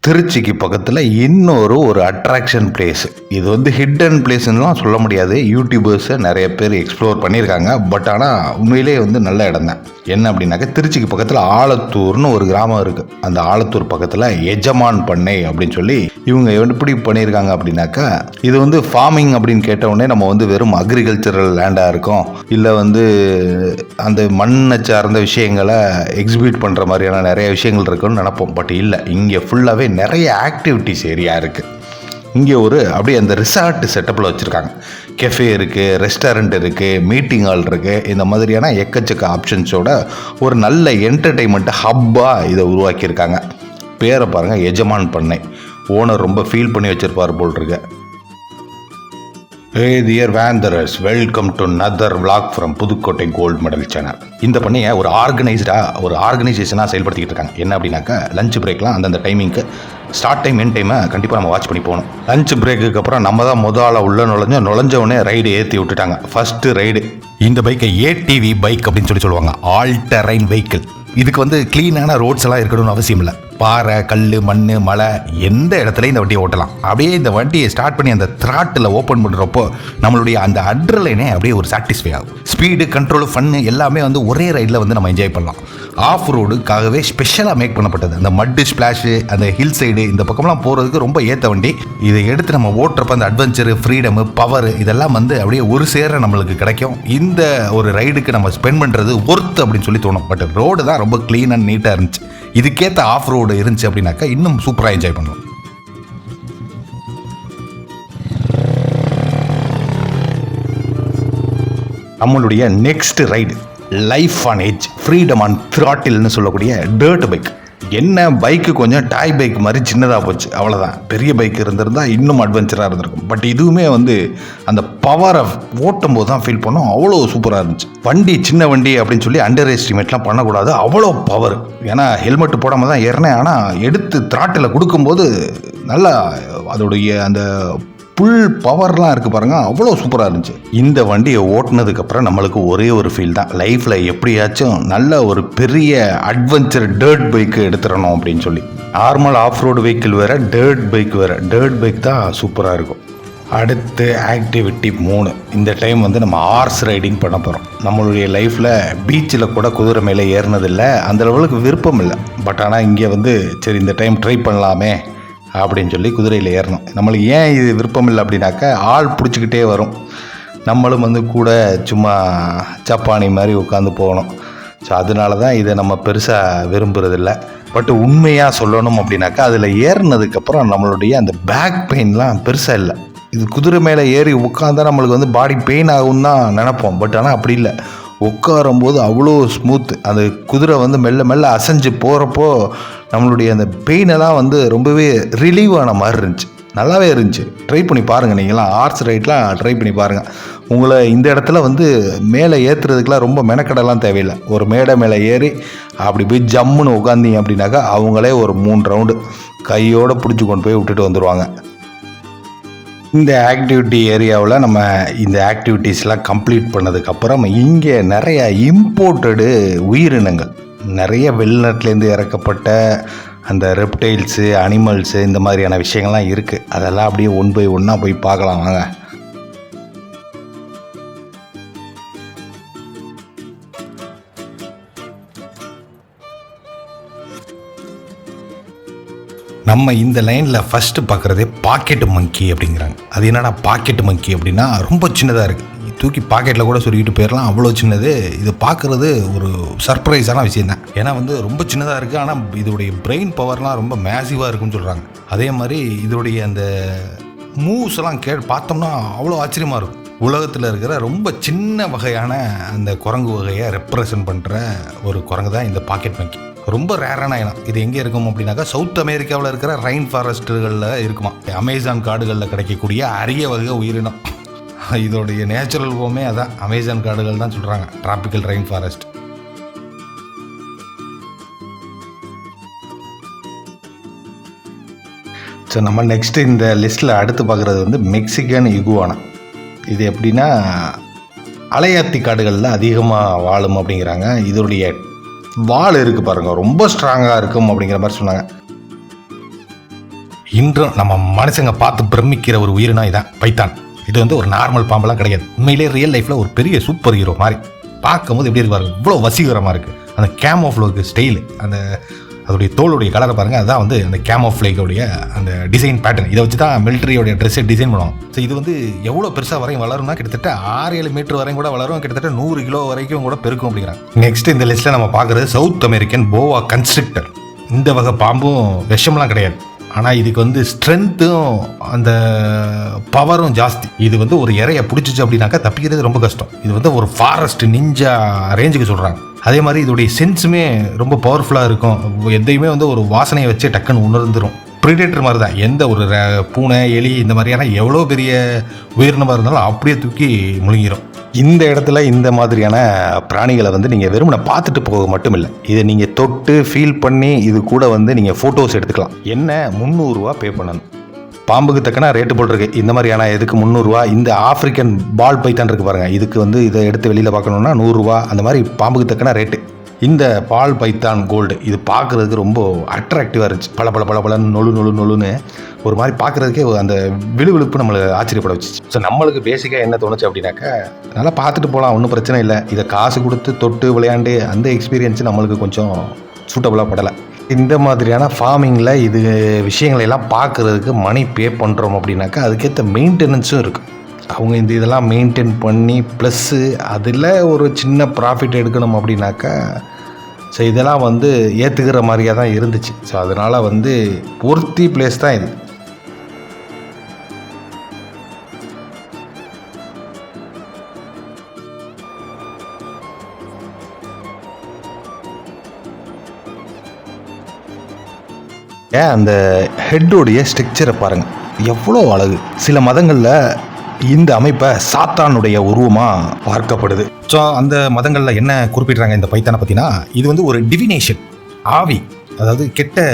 திருச்சிக்கு பக்கத்தில் இன்னொரு அட்ராக்ஷன் பிளேஸ். இது ஹிடன் பிளேஸ்லாம் சொல்ல முடியாது. யூடியூபர்ஸை நிறைய பேர் எக்ஸ்ப்ளோர் பண்ணியிருக்காங்க. பட் ஆனால் உண்மையிலே நல்ல இடம் தான். என்ன அப்படின்னாக்கா, திருச்சிக்கு பக்கத்தில் ஆலத்தூர்னு ஒரு கிராமம் இருக்குது. அந்த ஆலத்தூர் பக்கத்தில் எஜமான் பண்ணை அப்படின்னு சொல்லி இவங்க எப்படி பண்ணியிருக்காங்க அப்படின்னாக்கா, இது ஃபார்மிங் அப்படின்னு கேட்டவுடனே நம்ம வெறும் அக்ரிகல்ச்சரல் லேண்டாக இருக்கும், இல்லை அந்த மண்ணை சார்ந்த விஷயங்களை எக்ஸிபியூட் பண்ணுற மாதிரியான நிறைய விஷயங்கள் இருக்குன்னு நினைப்போம். பட் இல்லை, இங்கே ஃபுல்லாகவே நிறைய ஆக்டிவிட்டிஸ் ஏரியா இருக்குது. இங்கே அப்படியே அந்த ரிசார்ட் செட்டப்பில் வச்சுருக்காங்க. கெஃபே இருக்குது, ரெஸ்டாரண்ட் இருக்குது, மீட்டிங் ஹால் இருக்குது. இந்த மாதிரியான எக்கச்சக்க ஆப்ஷன்ஸோட ஒரு நல்ல என்டர்டெயின்மெண்ட் ஹப்பாக இதை உருவாக்கியிருக்காங்க. பேரை பாருங்கள், எஜமான் பண்ணை. ஓனர் ரொம்ப ஃபீல் பண்ணி வச்சுருப்பார் போல் இருக்கு. Hey dear Wanderers, welcome to another vlog from Pudukkottai gold medal channel. இந்த பண்ணையை ஒரு ஆர்கனைசேஷனாக செயல்படுத்திக்கிட்டு இருக்காங்க. என்ன அப்படின்னாக்கா, லஞ்ச் பிரேக்லாம் அந்தந்த டைமிங்க்கு ஸ்டார்ட் டைம் என் டைமை கண்டிப்பாக நம்ம வாட்ச் பண்ணி போகணும். லஞ்ச் பிரேக்குக்கு அப்புறம் நம்ம தான் முதல்ல உள்ள நுழைஞ்சவொடனே ரைடு ஏற்றி விட்டுட்டாங்க. ஃபஸ்ட்டு ரைடு இந்த பைக்கை ஏடிவி பைக் அப்படின்னு சொல்லுவாங்க. All terrain vehicle. இதுக்கு க்ளீனான ரோட்ஸ் எல்லாம் இருக்கணும்னு அவசியம் இல்லை. பாறை, கல், மண், மலை எந்த இடத்துலையும் இந்த வண்டியை ஓட்டலாம். அப்படியே இந்த வண்டியை ஸ்டார்ட் பண்ணி அந்த த்ராட்டில் ஓப்பன் பண்ணுறப்போ நம்மளுடைய அந்த அட்ரலைனே அப்படியே ஒரு சாட்டிஸ்ஃபை ஆகும். ஸ்பீடு, கண்ட்ரோல், ஃபன்னு எல்லாமே ஒரே ரைடில் நம்ம என்ஜாய் பண்ணலாம். ஆஃப் ரோடுக்காகவே ஸ்பெஷலாக மேக் பண்ணப்பட்டது. அந்த மட்டு ஸ்பிளாஷு, அந்த ஹில் சைடு, இந்த பக்கம்லாம் போகிறதுக்கு ரொம்ப ஏற்ற வண்டி. இதை எடுத்து நம்ம ஓட்டுறப்ப அந்த அட்வென்ச்சரு, ஃப்ரீடமு, பவர் இதெல்லாம் அப்படியே ஒரு சேர நம்மளுக்கு கிடைக்கும். இந்த ஒரு ரைடுக்கு நம்ம ஸ்பெண்ட் பண்ணுறது ஒர்த் அப்படின்னு சொல்லி தோணும். பட் ரோடு தான் ரொம்ப க்ளீன் அண்ட் நீட்டாக இருந்துச்சு. இதுக்கேற்ற ஆஃப் ரோடு இருந்துச்சு அப்படின்னாக்கா இன்னும் சூப்பராக என்ஜாய் பண்ணுவோம். நம்மளுடைய next ride life on edge, freedom on த்ராட்டில்னு சொல்லக்கூடிய டர்ட் பைக். என்ன பைக்கு கொஞ்சம் டாய் பைக் மாதிரி சின்னதாக போச்சு, அவ்வளோதான். பெரிய பைக் இருந்திருந்தால் இன்னும் அட்வென்ச்சராக இருந்திருக்கும். பட் இதுவுமே அந்த பவரை ஓட்டும் போது தான் ஃபீல் பண்ணோம். அவ்வளோ சூப்பராக இருந்துச்சு. வண்டி சின்ன வண்டி அப்படின்னு சொல்லி அண்டர் எஸ்டிமேட்லாம் பண்ணக்கூடாது. அவ்வளோ பவர். ஏன்னா ஹெல்மெட் போடாமல் தான் ஏறினேன். ஆனால் எடுத்து த்ராட்டில் கொடுக்கும்போது நல்லா அதோடைய அந்த புல் பவர்லாம் இருக்குது பாருங்கள், அவ்வளோ சூப்பராக இருந்துச்சு. இந்த வண்டியை ஓட்டினதுக்கப்புறம் நம்மளுக்கு ஒரே ஒரு ஃபீல் தான், லைஃப்பில் எப்படியாச்சும் நல்ல ஒரு பெரிய அட்வென்ச்சர் டர்ட் பைக்கு எடுத்துடணும் அப்படின்னு சொல்லி. நார்மல் ஆஃப் ரோடு வெஹிக்கிள் வேறு, டர்ட் பைக் வேறு. டர்ட் பைக் தான் சூப்பராக இருக்கும். அடுத்து ஆக்டிவிட்டி 3. இந்த டைம் நம்ம ஹார்ஸ் ரைடிங் பண்ண போகிறோம். நம்மளுடைய லைஃப்பில் பீச்சில் கூட குதிரை மேலே ஏறினதில்லை, அந்த லெவலுக்கு விருப்பம் இல்லை. பட் ஆனால் இங்கே சரி இந்த டைம் ட்ரை பண்ணலாமே அப்படின்னு சொல்லி குதிரையில் ஏறணும். நம்மளுக்கு ஏன் இது விருப்பம் இல்லை அப்படின்னாக்கா, ஆள் பிடிச்சிக்கிட்டே வரும். நம்மளும் கூட சும்மா சப்பானி மாதிரி உட்காந்து போகணும். ஸோ அதனால தான் இதை நம்ம பெருசாக விரும்புறதில்ல. பட் உண்மையாக சொல்லணும் அப்படின்னாக்கா, அதில் ஏறினதுக்கப்புறம் நம்மளுடைய அந்த பேக் பெயின்லாம் பெருசாக இல்லை. இது குதிரை மேலே ஏறி உட்காந்தா நம்மளுக்கு பாடி பெயின் ஆகும்னு தான் நினப்போம். பட் ஆனால் அப்படி இல்லை. உட்காரும்போது அவ்வளோ ஸ்மூத்து. அந்த குதிரை மெல்ல மெல்ல அசைஞ்சு போகிறப்போ நம்மளுடைய அந்த பெயினெல்லாம் ரொம்பவே ரிலீவ் ஆன மாதிரி இருந்துச்சு. நல்லாவே இருந்துச்சு. ட்ரை பண்ணி பாருங்கள். நீங்களாம் ஹார்ஸ் ரைட்லாம் ட்ரை பண்ணி பாருங்கள். உங்களை இந்த இடத்துல மேலே ஏற்றுறதுக்கெலாம் ரொம்ப மெனக்கடலாம் தேவையில்லை. ஒரு மேடை மேலே ஏறி அப்படி போய் ஜம்முன்னு உட்காந்தீங்க அப்படின்னாக்கா அவங்களே ஒரு 3 ரவுண்டு கையோடு பிடிச்சி கொண்டு போய் விட்டுட்டு வந்துடுவாங்க. இந்த ஆக்டிவிட்டி ஏரியாவில் நம்ம இந்த ஆக்டிவிட்டீஸ்லாம் கம்ப்ளீட் பண்ணதுக்கப்புறம் இங்கே நிறைய இம்போர்ட்டடு உயிரினங்கள், நிறைய வெளிநாட்டிலேருந்து இறக்கப்பட்ட அந்த ரெப்டைல்ஸு, அனிமல்ஸு, இந்த மாதிரியான விஷயங்கள்லாம் இருக்குது. அதெல்லாம் அப்படியே ஒன் பை ஒன்னாக போய் பார்க்கலாம் வாங்க. நம்ம இந்த லைனில் ஃபஸ்ட்டு பார்க்குறதே பாக்கெட்டு மங்கி அப்படிங்கிறாங்க. அது என்னடா பாக்கெட்டு மங்கி அப்படின்னா, ரொம்ப சின்னதாக இருக்குது. தூக்கி பாக்கெட்டில் கூட சொல்லிக்கிட்டு போயிடலாம், அவ்வளோ சின்னது. இது பார்க்குறது ஒரு சர்ப்ரைஸான விஷயம் தான். ஏன்னா ரொம்ப சின்னதாக இருக்குது. ஆனால் இதோடைய பிரெயின் பவர்லாம் ரொம்ப மேசிவாக இருக்குன்னு சொல்கிறாங்க. அதே மாதிரி இதோடைய அந்த மூவ்ஸ் எல்லாம் பார்த்தோம்னா அவ்வளோ ஆச்சரியமாக இருக்கும். உலகத்தில் இருக்கிற ரொம்ப சின்ன வகையான அந்த குரங்கு வகையை ரெப்ரசன்ட் பண்ணுற ஒரு குரங்கு தான் இந்த பாக்கெட் மங்கி. ரொம்ப ரேரான இனம். இது எங்கே இருக்கும் அப்படின்னாக்கா, சவுத் அமெரிக்காவில் இருக்கிற ரைன் ஃபாரஸ்ட்டுகளில் இருக்குமா. அமேசான் காடுகளில் கிடைக்கக்கூடிய அரிய வகை உயிரினம். இதோடைய நேச்சுரல் ஹோமே அதான் அமேசான் காடுகள் தான் சொல்கிறாங்க, டிராபிக்கல் ரைன் ஃபாரஸ்ட். ஸோ நம்ம நெக்ஸ்ட்டு இந்த லிஸ்ட்டில் அடுத்து பார்க்குறது மெக்சிகன் இகுவானா. இது எப்படின்னா, அலையாத்தி காடுகளில் அதிகமாக வாழும் அப்படிங்கிறாங்க. இதோடைய வால் இருக்குது பாருங்கள், ரொம்ப ஸ்ட்ராங்காக இருக்கும் அப்படிங்கிற மாதிரி சொன்னாங்க. இன்றும் நம்ம மனுஷங்க பார்த்து பிரமிக்கிற ஒரு உயிரினா இதான் பைத்தான். இது வந்து ஒரு நார்மல் பாம்பெல்லாம் கிடையாது. உண்மையிலே ரியல் லைஃப்பில் ஒரு பெரிய சூப்பர் ஹீரோ மாதிரி பார்க்கும்போது எப்படி இருக்கு பாருங்க, இவ்வளோ வசீகரமாக இருக்குது. அந்த கேமோஃப்ளோக்கு ஸ்டைலு, அந்த அதோடைய தோளுடைய கலரை பாருங்கள், அதுதான் வந்து அந்த கேமோஃப்ளேக்கோடைய அந்த டிசைன் பேட்டர்ன். இதை வச்சு தான் மிலிட்டரியோடைய ட்ரெஸ்ஸை டிசைன் பண்ணுவாங்க. ஸோ இது வந்து எவ்வளோ பெருசாக வரையும் வளரும்னா கிட்டத்தட்ட 6-7 மீட்டர் வரையும் கூட வளரும், கிட்டத்தட்ட 100 கிலோ வரைக்கும் கூட பெருக்கும் அப்படிங்கிறாங்க. நெக்ஸ்ட் இந்த லிஸ்ட்டில் நம்ம பார்க்குறது சவுத் அமெரிக்கன் போவா கன்ஸ்ட்ரக்டர். இந்த வகை பாம்பும் விஷம்லாம் கிடையாது, ஆனால் இதுக்கு வந்து ஸ்ட்ரென்த்தும் அந்த பவரும் ஜாஸ்தி. இது வந்து ஒரு இறையை பிடிச்சிச்சு அப்படின்னாக்கா தப்பிக்கிறது ரொம்ப கஷ்டம். இது வந்து ஒரு ஃபாரஸ்ட் நிஞ்சா ரேஞ்சுக்கு சொல்கிறாங்க. அதே மாதிரி இதோடைய சென்ஸுமே ரொம்ப பவர்ஃபுல்லாக இருக்கும். எதையுமே வந்து ஒரு வாசனையை வச்சு டக்குன்னு உணர்ந்துடும். ப்ரிடேட்டர் மாதிரி தான். எந்த ஒரு பூனை, எலி இந்த மாதிரியான எவ்வளோ பெரிய உயிரினமாக இருந்தாலும் அப்படியே தூக்கி முழுங்கிடும். இந்த இடத்துல இந்த மாதிரியான பிராணிகளை வந்து நீங்கள் வெறுமனை பார்த்துட்டு போக மட்டும் இல்லை, இதை நீங்கள் தொட்டு ஃபீல் பண்ணி இது கூட வந்து நீங்கள் ஃபோட்டோஸ் எடுத்துக்கலாம். என்ன 300 ரூபா பே பண்ணணும். பாம்புக்கு தக்கன ரேட்டு போட்டிருக்கு. இந்த மாதிரியான இதுக்கு 300 ரூபா. இந்த ஆஃப்ரிக்கன் பால் பைத்தான் இருக்குது பாருங்கள், இதுக்கு வந்து இதை எடுத்து வெளியில் பார்க்கணுன்னா 100 ரூபா. அந்த மாதிரி பாம்புக்கு தக்கன ரேட்டு. இந்த பால் பைத்தான் கோல்டு இது பார்க்குறதுக்கு ரொம்ப அட்ராக்டிவாக இருந்துச்சு. பல நொழுன்னு ஒரு மாதிரி பார்க்குறதுக்கே அந்த விழுவிழுப்பு நம்மளை ஆச்சரியப்பட வச்சிச்சு. ஸோ நம்மளுக்கு பேசிக்காக என்ன தோணுச்சு அப்படின்னாக்கா, நல்லா பார்த்துட்டு போகலாம், ஒன்றும் பிரச்சனை இல்லை. இதை காசு கொடுத்து தொட்டு விளையாண்டு அந்த எக்ஸ்பீரியன்ஸு நம்மளுக்கு கொஞ்சம் சூட்டபுளாக படலை. இந்த மாதிரியான ஃபார்மிங்கில் இது விஷயங்களெல்லாம் பார்க்குறதுக்கு மணி பே பண்ணுறோம் அப்படின்னாக்கா அதுக்கேற்ற மெயின்டெனன்ஸும் இருக்குது. அவங்க இந்த இதெல்லாம் மெயின்டைன் பண்ணி ப்ளஸ்ஸு அதில் ஒரு சின்ன ப்ராஃபிட் எடுக்கணும் அப்படின்னாக்கா, ஸோ இதெல்லாம் வந்து ஏற்றுக்கிற மாதிரியாக தான் இருந்துச்சு. ஸோ அதனால் வந்து பொருத்தி பிளேஸ் தான் இது. அந்த ஹெட்டோடைய ஸ்ட்ரக்சரை பாருங்கள், எவ்வளோ அழகு. சில மதங்களில் இந்த அமைப்பை சாத்தானுடைய உருவமாக பார்க்கப்படுது. ஸோ அந்த மதங்களில் என்ன குறிப்பிட்றாங்க இந்த பைத்தானை பற்றினா, இது வந்து ஒரு டிவினேஷன், ஆவி, அதாவது கெட்ட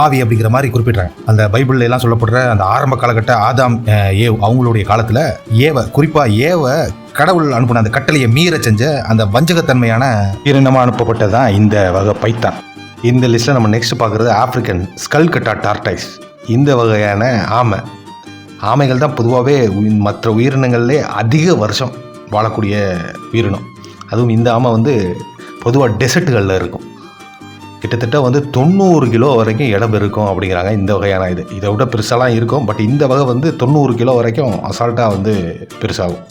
ஆவி அப்படிங்கிற மாதிரி குறிப்பிட்றாங்க. அந்த பைபிள்ல எல்லாம் சொல்லப்படுற அந்த ஆரம்ப காலகட்ட ஆதாம் ஏவ் அவங்களுடைய காலத்தில் குறிப்பாக ஏவை கடவுள் அனுப்பின அந்த கட்டளையை மீற செஞ்ச அந்த வஞ்சகத்தன்மையான இனமாக அனுப்பப்பட்டதான் இந்த வகை பைத்தான். இந்த லிஸ்ட்டில் நம்ம நெக்ஸ்ட் பார்க்குறது ஆஃப்ரிக்கன் ஸ்கல்கட்டா டார்டைஸ். இந்த வகையான ஆமைகள் தான் பொதுவாகவே மற்ற உயிரினங்கள்லே அதிக வருஷம் வாழக்கூடிய உயிரினம். அதுவும் இந்த ஆமை வந்து பொதுவாக டெசர்ட்டுகளில் இருக்கும். கிட்டத்தட்ட வந்து 90 கிலோ வரைக்கும் இடம் இருக்கும் அப்படிங்கிறாங்க. இந்த வகையான இதை விட பெருசாலாம் இருக்கும், பட் இந்த வகை வந்து 90 கிலோ வரைக்கும் அசால்ட்டாக வந்து பெருசாகும்.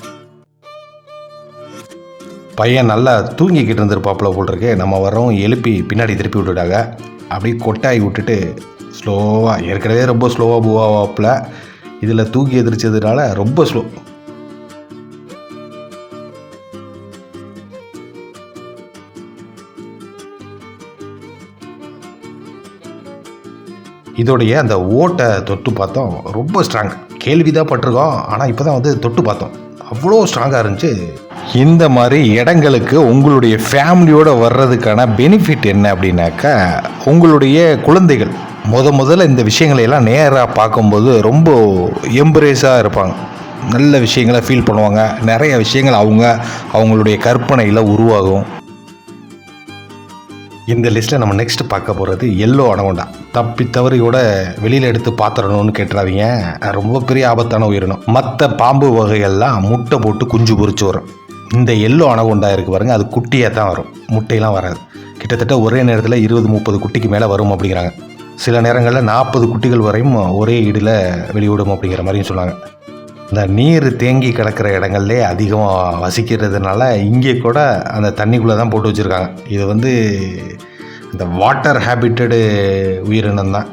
பையன் நல்லா தூங்கிக்கிட்டு இருந்திருப்பாப்புல போல் இருக்கு. நம்ம வரோம் எழுப்பி பின்னாடி திருப்பி விட்டுட்டாங்க. அப்படியே கொட்டாய் விட்டுட்டு ஸ்லோவாக, ஏற்கனவே ரொம்ப ஸ்லோவாக பூவாப்பில், இதில் தூக்கி எதிர்த்ததுனால ரொம்ப ஸ்லோ. இதோடைய அந்த ஓட்டை தொட்டு பார்த்தோம், ரொம்ப ஸ்ட்ராங். கேள்விதான் பட்டிருக்கோம், ஆனால் இப்போ தான் வந்து தொட்டு பார்த்தோம், அவ்வளோ ஸ்ட்ராங்காக இருந்துச்சு. இந்த மாதிரி இடங்களுக்கு உங்களுடைய ஃபேமிலியோடு வர்றதுக்கான பெனிஃபிட் என்ன அப்படின்னாக்கா, உங்களுடைய குழந்தைகள் முதல்ல இந்த விஷயங்களையெல்லாம் நேராக பார்க்கும்போது ரொம்ப எம்ப்ரேஸாக இருப்பாங்க. நல்ல விஷயங்களை ஃபீல் பண்ணுவாங்க. நிறைய விஷயங்கள் அவங்களுடைய கற்பனையில் உருவாகும். இந்த லிஸ்ட்டில் நம்ம நெக்ஸ்ட் பார்க்க போகிறது எல்லோ அனகொண்டா. தப்பி தவறியோட வெளியில் எடுத்து பாத்திரணும்னு கேட்டுறாதீங்க, ரொம்ப பெரிய ஆபத்தான உயிரினம். மற்ற பாம்பு வகைகள்லாம் முட்டை போட்டு குஞ்சு பொறிச்சு வரும். இந்த எல்லோ அனகொண்டா இருக்குது பாருங்க, அது குட்டியாக தான் வரும், முட்டையெல்லாம் வராது. கிட்டத்தட்ட ஒரே நேரத்தில் 20-30 குட்டிக்கு மேலே வரும் அப்படிங்கிறாங்க. சில நேரங்களில் 40 குட்டிகள் வரையும் ஒரே ஈடில் வெளிவிடும் அப்படிங்கிற மாதிரியும் சொன்னாங்க. இந்த நீர் தேங்கி கிடக்கிற இடங்கள்லே அதிகமாக வசிக்கிறதுனால இங்கே கூட அந்த தண்ணிக்குள்ளே தான் போட்டு வச்சுருக்காங்க. இது வந்து இந்த வாட்டர் ஹேபிட்டடு உயிரினம் தான்.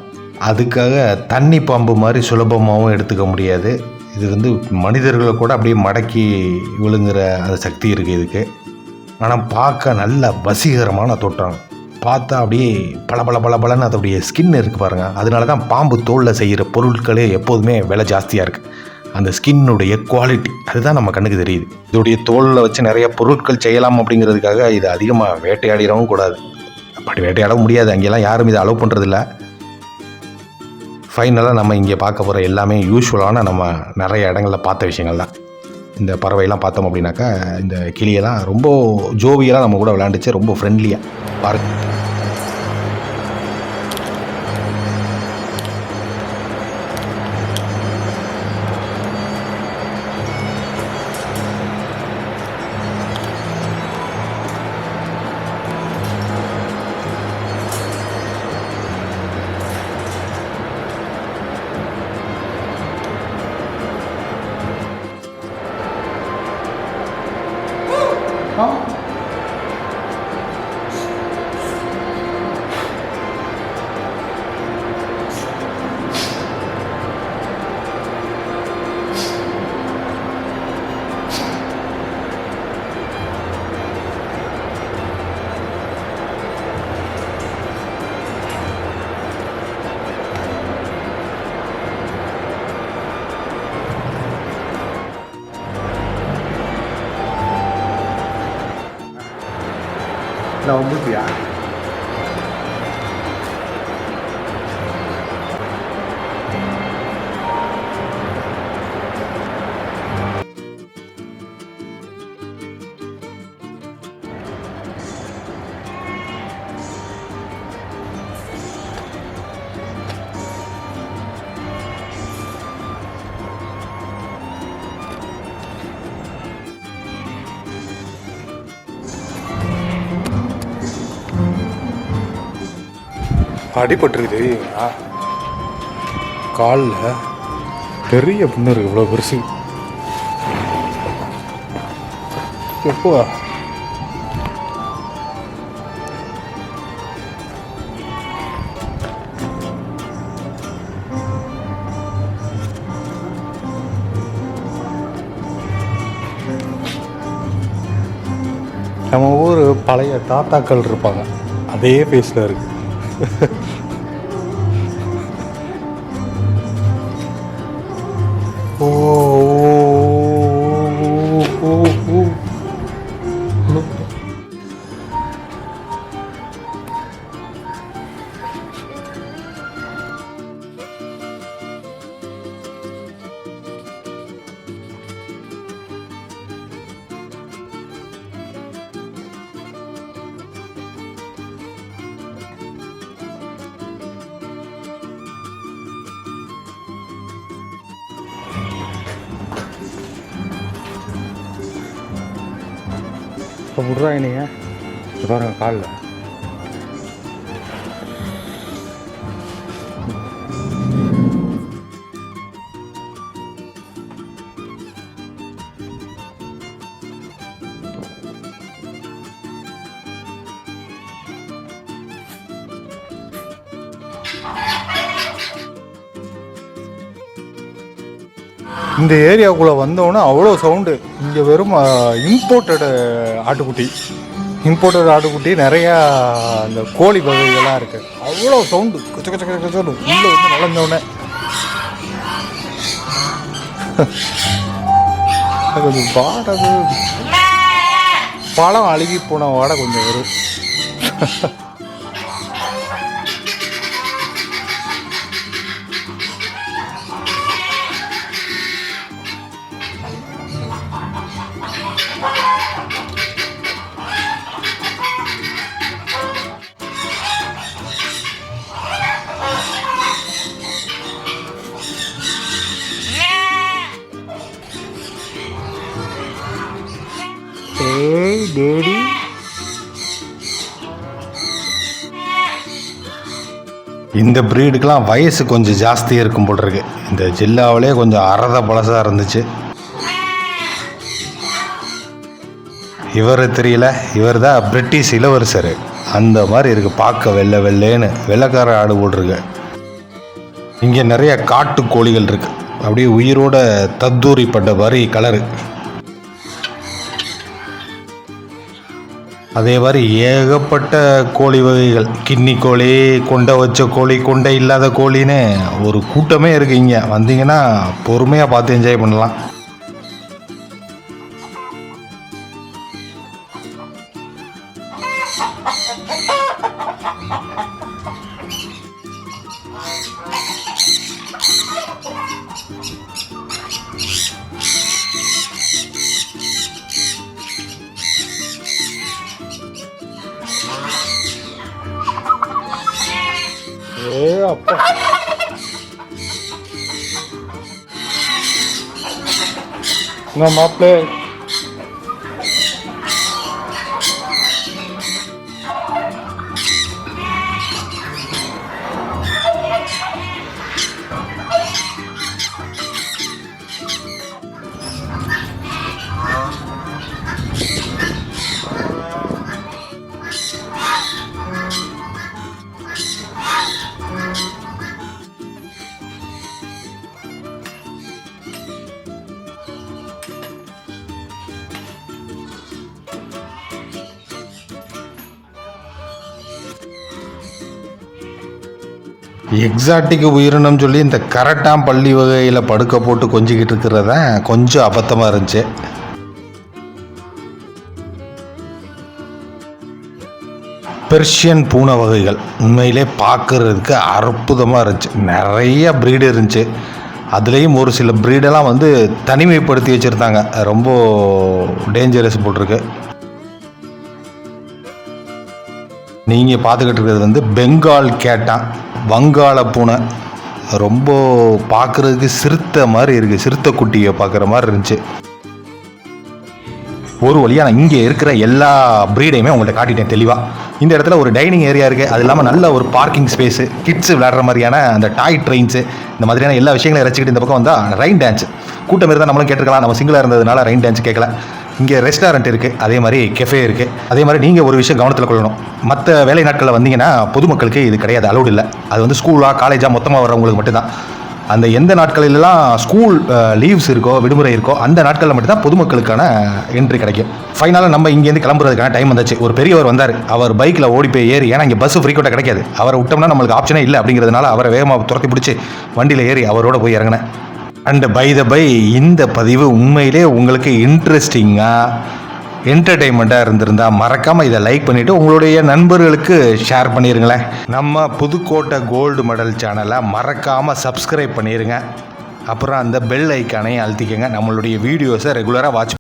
அதுக்காக தண்ணி பாம்பு மாதிரி சுலபமாகவும் எடுத்துக்க முடியாது. இது வந்து மனிதர்களை கூட அப்படியே மடக்கி விழுங்குற அந்த சக்தி இருக்குது இதுக்கு. ஆனால் பார்க்க நல்ல வசீகரமான தோற்றம். பார்த்தா அப்படியே பளபளன்னு அதோடைய ஸ்கின் இருக்குது பாருங்கள். அதனால தான் பாம்பு தோலில் செய்கிற பொருட்களே எப்போதுமே விலை ஜாஸ்தியாக இருக்குது. அந்த ஸ்கின்னுடைய குவாலிட்டி அதுதான் நம்ம கண்ணுக்கு தெரியுது. இதோடைய தோலில் வச்சு நிறைய பொருட்கள் செய்யலாம் அப்படிங்கிறதுக்காக இது அதிகமாக வேட்டையாடிடவும் கூடாது. அப்படி வேட்டையாடவும் முடியாது, அங்கெல்லாம் யாரும் இதை அலோவ் பண்ணுறதில்ல. ஃபைனலாக நம்ம இங்கே பார்க்க போகிற எல்லாமே யூஸ்வலான நம்ம நிறைய இடங்களில் பார்த்த விஷயங்கள் தான். இந்த பறவையெல்லாம் பார்த்தோம் அப்படின்னாக்கா, இந்த கிளியெல்லாம் ரொம்ப ஜோவியெல்லாம் நம்ம கூட விளையாண்டுச்சு, ரொம்ப ஃப்ரெண்ட்லியாக பாருங்க. நான் வந்துட்டியா? அடிபட்டுருக்கு தெரியுங்களா? காலில் பெரிய புண்ணு இருக்கு, இவ்வளோ பெருசு. எப்போ நம்ம ஊர் பழைய தாத்தாக்கள் இருப்பாங்க, அதே ஃபேஸில் இருக்கு. ஓ இப்போ விட்றாங்க. நீங்கள் பாருங்கள் காலில் இந்த ஏரியாவுக்குள்ளே வந்தோன்னே அவ்வளோ சவுண்டு. இங்கே வெறும் இம்போர்ட்டடு ஆட்டுக்குட்டி நிறையா அந்த கோழி வகைகள்லாம் இருக்குது. அவ்வளோ சவுண்டு கச்ச கச்ச கச்ச கச்சோடு உள்ளே வந்து நுழைஞ்சோடனே கொஞ்சம் வாடகை பழம் அழுகி போன வாடகை கொஞ்சம் வரும். டேடி இந்த ப்ரீடுக்கெலாம் வயசு கொஞ்சம் ஜாஸ்தியாக இருக்கும் போல் இருக்கு. இந்த ஜில்லாவிலே கொஞ்சம் அறத பழசாக இருந்துச்சு. இவர் தெரியல, இவர் தான் பிரிட்டிஷ் இளவரசர். அந்த மாதிரி இருக்குது, பார்க்க வெள்ளை வெள்ளைன்னு வெள்ளைக்கார ஆடு போட்டிருக்கு. இங்கே நிறைய காட்டு கோழிகள் இருக்குது, அப்படியே உயிரோட தத்தூரிப்பட்ட வரி கலரு. அதே மாதிரி ஏகப்பட்ட கோழி வகைகள், கின்னி கோழி, கொண்டை வச்ச கோழி, கொண்டை இல்லாத கோழின்னு ஒரு கூட்டமே இருக்குது. இங்கே வந்தீங்கன்னா பொறுமையாக பார்த்து என்ஜாய் பண்ணலாம். அப்பா மாப்பிள்ளை எக்ஸாட்டிக் உயிரினம் சொல்லி இந்த கரெக்டாக பள்ளி வகையில் படுக்க போட்டு கொஞ்சிக்கிட்டு இருக்கிறத கொஞ்சம் அபத்தமாக இருந்துச்சு. பெர்ஷியன் பூனை வகைகள் உண்மையிலே பார்க்குறதுக்கு அற்புதமாக இருந்துச்சு. நிறைய ப்ரீடு இருந்துச்சு. அதுலேயும் ஒரு சில ப்ரீடெல்லாம் வந்து தனிமைப்படுத்தி வச்சுருந்தாங்க. ரொம்ப டேஞ்சரஸ் போட்டிருக்கு. நீங்கள் பார்த்துக்கிட்டு இருக்கிறது வந்து பெங்கால் கேட்டான், வங்காள பூனை. ரொம்ப பார்க்குறதுக்கு சிறுத்தை மாதிரி இருக்குது. சிறுத்தை குட்டியை பார்க்குற மாதிரி இருந்துச்சு. ஒரு வழியாக நான் இங்கே இருக்கிற எல்லா ப்ரீடையுமே உங்கள்கிட்ட காட்டிட்டேன் தெளிவாக. இந்த இடத்துல ஒரு டைனிங் ஏரியா இருக்குது. அது இல்லாமல் நல்ல ஒரு பார்க்கிங் ஸ்பேஸு, கிட்ஸ் விளையாடுற மாதிரியான அந்த டாய் ட்ரெயின்ஸு, இந்த மாதிரியான எல்லா விஷயங்களையும் ரசிச்சுக்கிட்டு இந்த பக்கம் வந்தால் ரெயின் டான்ஸ் கூட்டம் இருந்தால் நம்மளும் கேட்டுருக்கலாம். நம்ம சிங்கிளாக இருந்ததுனால ரெயின் டான்ஸ் கேட்கல. இங்கே ரெஸ்டாரண்ட் இருக்குது, அதே மாதிரி கெஃபே இருக்குது. அதே மாதிரி நீங்கள் ஒரு விஷயம் கவனத்தில் கொள்ளணும். மற்ற வேலை நாட்களில் வந்தீங்கன்னா பொதுமக்களுக்கு இது கிடையாது, அலௌட் இல்லை. அது வந்து ஸ்கூலாக காலேஜாக மொத்தமாக வர்றவங்களுக்கு மட்டும்தான். அந்த எந்த நாட்களிலெல்லாம் ஸ்கூல் லீவ்ஸ் இருக்கோ, விடுமுறை இருக்கோ, அந்த நாட்களில் மட்டும்தான் பொதுமக்களுக்கான என்ட்ரி கிடைக்கும். ஃபைனலாக நம்ம இங்கேருந்து கிளம்புறதுக்கான டைம் வந்துச்சு. ஒரு பெரியவர் வந்தார். அவர் பைக்கில் ஓடி போய் ஏறி, ஏன்னா இங்கே பஸ் ஃப்ரீக்வெண்ட்டாக கிடைக்காது, அவரை விட்டோம்னா நம்மளுக்கு ஆப்ஷனே இல்லை அப்படிங்கிறதுனால அவரை வேகமாக துரத்தி பிடிச்சி வண்டியில் ஏறி அவரோட போய் இறங்கினேன். அண்ட் பை த பை, இந்த பதிவு உண்மையிலே உங்களுக்கு இன்ட்ரெஸ்டிங்காக என்டர்டெயின்மெண்ட்டாக இருந்திருந்தால் மறக்காமல் இதை லைக் பண்ணிவிட்டு உங்களுடைய நண்பர்களுக்கு ஷேர் பண்ணிடுங்களேன். நம்ம புதுக்கோட்டை கோல்டு மெடல் சேனலை மறக்காமல் சப்ஸ்கிரைப் பண்ணிடுங்க. அப்புறம் அந்த பெல் ஐக்கானையும் அழுத்திக்கங்க. நம்மளுடைய வீடியோஸை ரெகுலராக வாட்ச்